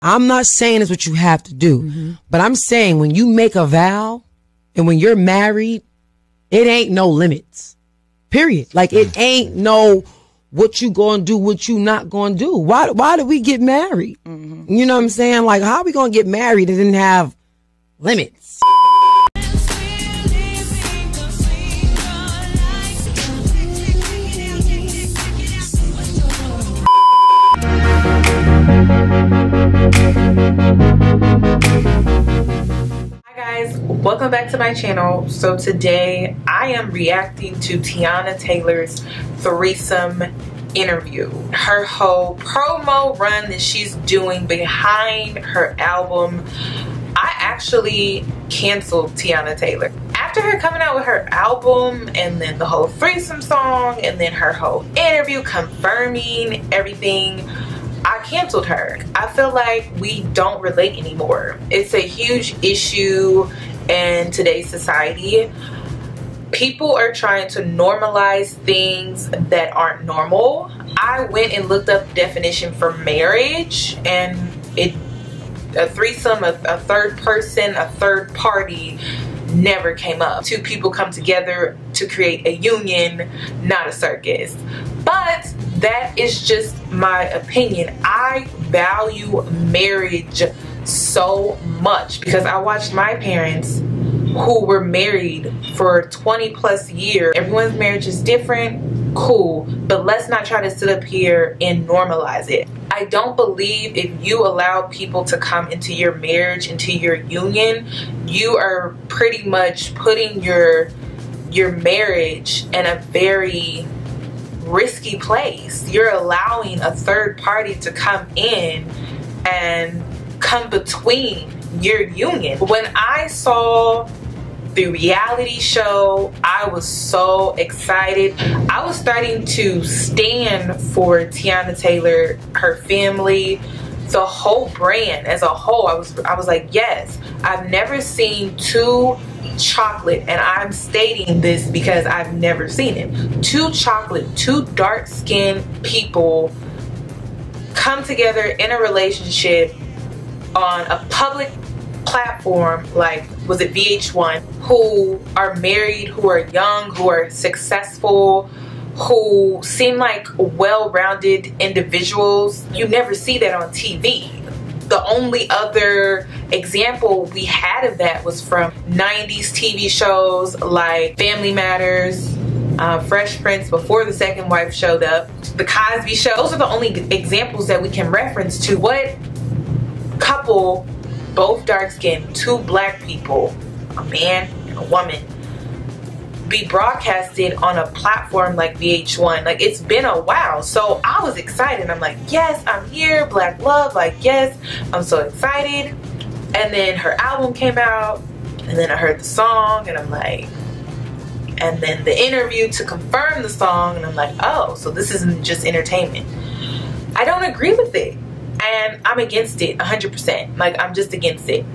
I'm not saying it's what you have to do, but I'm saying when you make a vow and when you're married, it ain't no limits. Period. Like it ain't no what you gonna do, what you not gonna do. Why did we get married? You know what I'm saying? Like, how are we gonna get married and didn't have limits? Guys, welcome back to my channel. So today I am reacting to Teyana Taylor's threesome interview, her whole promo run that she's doing behind her album. I actually canceled Teyana Taylor after her coming out with her album and then the whole threesome song and then her whole interview confirming everything. I canceled her. I feel like we don't relate anymore. It's a huge issue in today's society. People are trying to normalize things that aren't normal. I went and looked up the definition for marriage, and a threesome, a third person, a third party never came up. Two people come together to create a union, not a circus. But that is just my opinion. I value marriage so much because I watched my parents who were married for 20 plus years. Everyone's marriage is different, cool, but let's not try to sit up here and normalize it. I don't believe if you allow people to come into your marriage, into your union, you are pretty much putting your marriage in a very risky place. You're allowing a third party to come in and come between your union. When I saw the reality show, I was so excited. I was starting to stand for Teyana Taylor, her family, the whole brand as a whole. I was like, yes, I've never seen two chocolate, and I'm stating this because I've never seen it, two dark-skinned people come together in a relationship on a public platform like, was it VH1, who are married, who are young, who are successful, who seem like well-rounded individuals. You never see that on TV. The only other example we had of that was from 90s TV shows like Family Matters, Fresh Prince before the second wife showed up, The Cosby Show. Those are the only examples that we can reference to. What couple, both dark-skinned, two black people, a man and a woman, be broadcasted on a platform like VH1? Like, it's been a while. So I was excited. I'm like, yes, I'm here, black love, like, yes, I'm so excited. And then her album came out, and then I heard the song, and I'm like, and then the interview to confirm the song, and I'm like, oh, so this isn't just entertainment. I don't agree with it, and I'm against it 100%. Like, I'm just against it.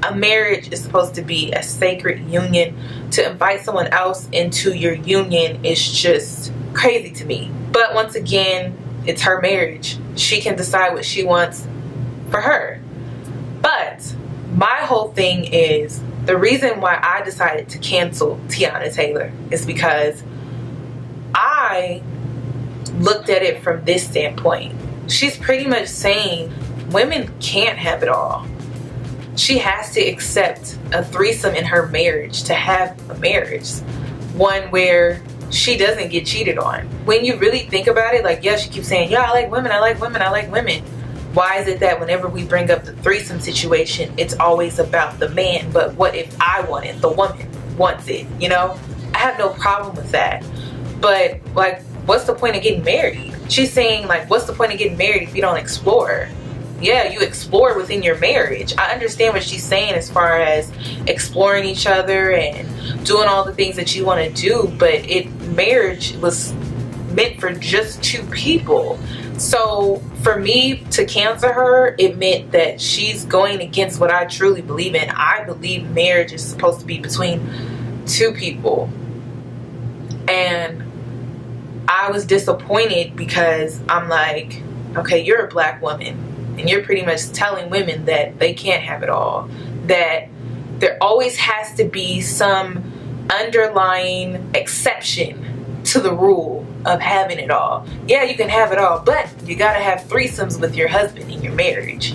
A marriage is supposed to be a sacred union. To invite someone else into your union is just crazy to me. But once again, it's her marriage. She can decide what she wants for her. But my whole thing is, the reason why I decided to cancel Teyana Taylor is because I looked at it from this standpoint. She's pretty much saying women can't have it all. She has to accept a threesome in her marriage to have a marriage, one where she doesn't get cheated on. When you really think about it, like, yeah, she keeps saying, yeah, I like women, I like women, I like women. Why is it that whenever we bring up the threesome situation, it's always about the man? But what if I want it? The woman wants it, you know? I have no problem with that. But, like, what's the point of getting married? She's saying, like, what's the point of getting married if you don't explore? Yeah, you explore within your marriage. I understand what she's saying as far as exploring each other and doing all the things that you want to do, but marriage was meant for just two people. So for me to cancel her, it meant that she's going against what I truly believe in. I believe marriage is supposed to be between two people. And I was disappointed because I'm like, okay, you're a black woman And you're pretty much telling women that they can't have it all. That there always has to be some underlying exception to the rule of having it all. Yeah, you can have it all, but you gotta have threesomes with your husband in your marriage.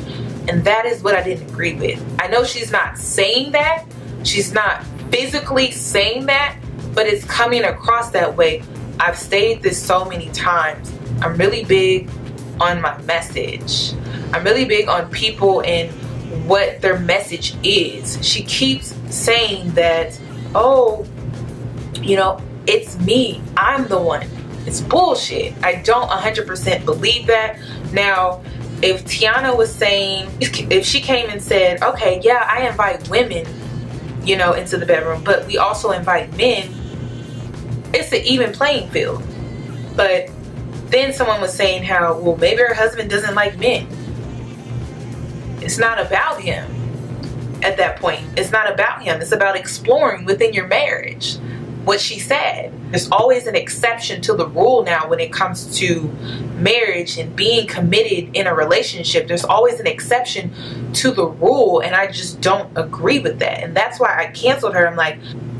And that is what I didn't agree with. I know she's not saying that. She's not physically saying that, but it's coming across that way. I've stated this so many times. I'm really big on my message. I'm really big on people and what their message is. She keeps saying that, oh, you know, it's me. I'm the one. It's bullshit. I don't 100% believe that. Now, if Teyana was saying, if she came and said, okay, yeah, I invite women, you know, into the bedroom, but we also invite men, it's an even playing field. But then someone was saying how, well, maybe her husband doesn't like men. It's not about him at that point. It's not about him. It's about exploring within your marriage. What she said. There's always an exception to the rule now when it comes to marriage and being committed in a relationship. There's always an exception to the rule, and I just don't agree with that. And that's why I canceled her. I'm like,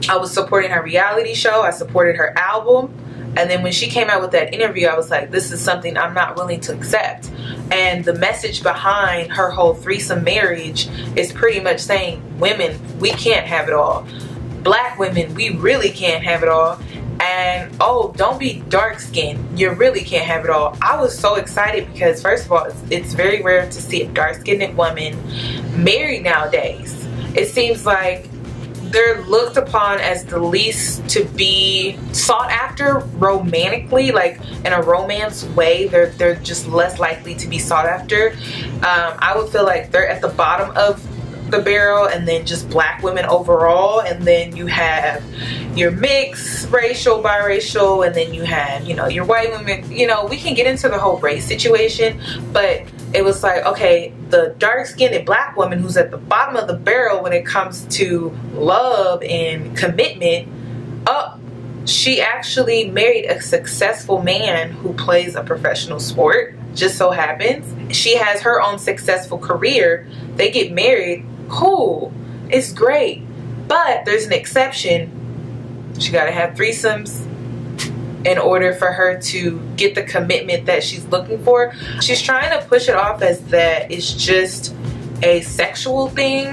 I was supporting her reality show. I supported her album. And then when she came out with that interview, I was like, this is something I'm not willing to accept. And the message behind her whole threesome marriage is pretty much saying, women, we can't have it all. Black women, we really can't have it all. And oh, don't be dark skinned, you really can't have it all. I was so excited because first of all, it's very rare to see a dark skinned woman married nowadays. It seems like they're looked upon as the least to be sought after romantically, like in a romance way. They're just less likely to be sought after. I would feel like they're at the bottom of the barrel, and then just black women overall, and then you have your mixed racial, biracial, and then you have, you know, your white women. You know, we can get into the whole race situation, but it was like, okay, the dark-skinned black woman who's at the bottom of the barrel when it comes to love and commitment, she actually married a successful man who plays a professional sport. Just so happens she has her own successful career. They get married. Cool, it's great, but there's an exception. She gotta have threesomes in order for her to get the commitment that she's looking for. She's trying to push it off as that it's just a sexual thing,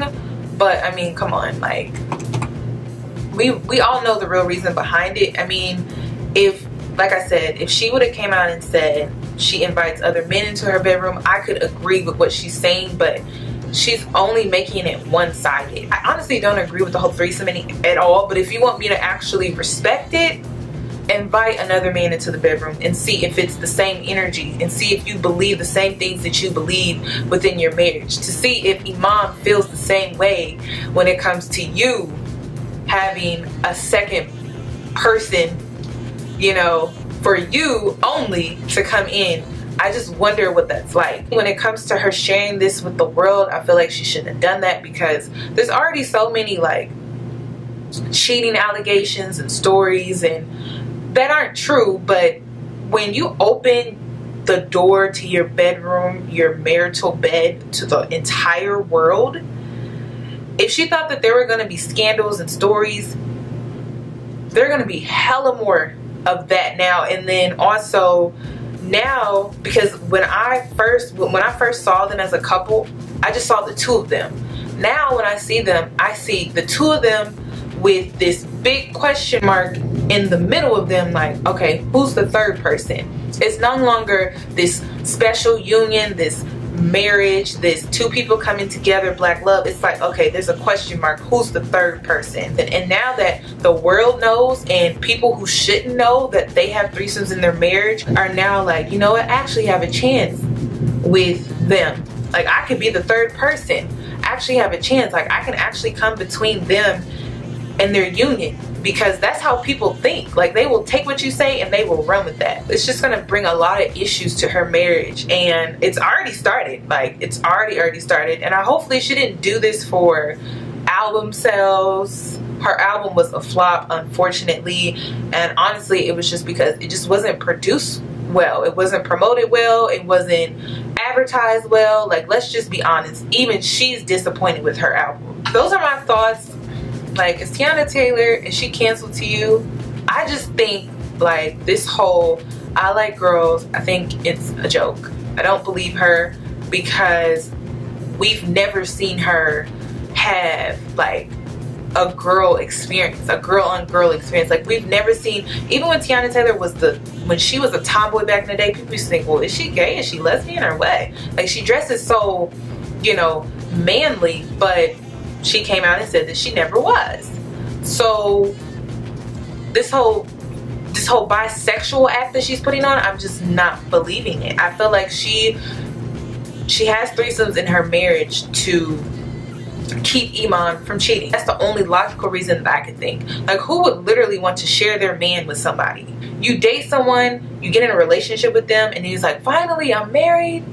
but I mean, come on, like we all know the real reason behind it. I mean, if, like I said, if she would have came out and said she invites other men into her bedroom, I could agree with what she's saying, but she's only making it one-sided. I honestly don't agree with the whole threesome at all, but if you want me to actually respect it, invite another man into the bedroom and see if it's the same energy, and see if you believe the same things that you believe within your marriage, to see if Imam feels the same way when it comes to you having a second person, you know, for you only to come in. I just wonder what that's like. When it comes to her sharing this with the world, I feel like she shouldn't have done that, because there's already so many like cheating allegations and stories and that aren't true. But when you open the door to your bedroom, your marital bed, to the entire world, if she thought that there were going to be scandals and stories, there are going to be hella more of that now. And then also now, because when I first saw them as a couple, I just saw the two of them. Now when I see them, I see the two of them with this big question mark in the middle of them, like, okay, who's the third person? It's no longer this special union, this marriage, this two people coming together, black love. It's like, okay, there's a question mark, who's the third person? And now that the world knows, and people who shouldn't know that they have threesomes in their marriage are now like, you know what, I actually have a chance with them. Like, I could be the third person. I actually have a chance. Like, I can actually come between them and their union, because that's how people think. Like, they will take what you say and they will run with that. It's just gonna bring a lot of issues to her marriage, and it's already started. Like, it's already started. And hopefully she didn't do this for album sales. Her album was a flop, unfortunately, and honestly it was just because it just wasn't produced well. It wasn't promoted well. It wasn't advertised well. Like, let's just be honest. Even she's disappointed with her album. Those are my thoughts. Like, is Teyana Taylor, is she canceled to you? I just think, like, this whole I like girls, I think it's a joke. I don't believe her because we've never seen her have, like, a girl experience, a girl on girl experience. Like, we've never seen, even when Teyana Taylor was when she was a tomboy back in the day, people used to think, well, is she gay? Is she lesbian or what? Like, she dresses so, you know, manly, but she came out and said that she never was. So this whole bisexual act that she's putting on, I'm just not believing it. I feel like she has threesomes in her marriage to keep Iman from cheating. That's the only logical reason that I could think. Like, who would literally want to share their man with somebody? You date someone, you get in a relationship with them, and he's like, finally, I'm married.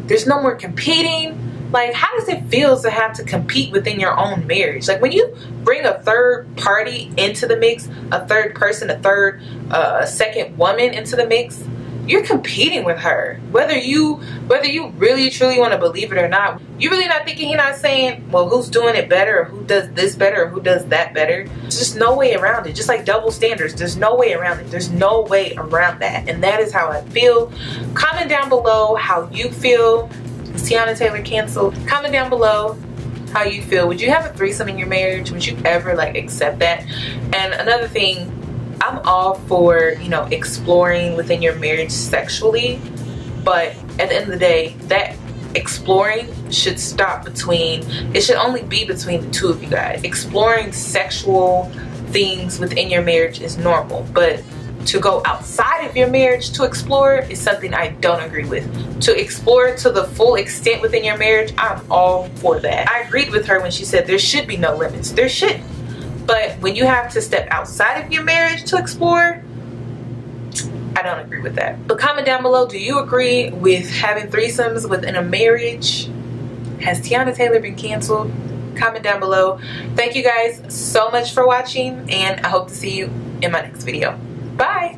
There's no more competing. Like, how does it feel to have to compete within your own marriage? Like, when you bring a third party into the mix, a third person, a second woman into the mix, you're competing with her. Whether you really truly want to believe it or not, you're really not thinking, he's not saying, well, who's doing it better, or who does this better, or who does that better. There's just no way around it. Just like double standards, there's no way around it. There's no way around that. And that is how I feel. Comment down below how you feel. Is Teyana Taylor canceled? Comment down below how you feel. Would you have a threesome in your marriage? Would you ever, like, accept that? And another thing, I'm all for, you know, exploring within your marriage sexually, but at the end of the day, that exploring should stop it should only be between the two of you guys. Exploring sexual things within your marriage is normal, but to go outside of your marriage to explore is something I don't agree with. To explore to the full extent within your marriage, I'm all for that. I agreed with her when she said there should be no limits. There shouldn't. But when you have to step outside of your marriage to explore, I don't agree with that. But comment down below, do you agree with having threesomes within a marriage? Has Teyana Taylor been canceled? Comment down below. Thank you guys so much for watching, and I hope to see you in my next video. Bye!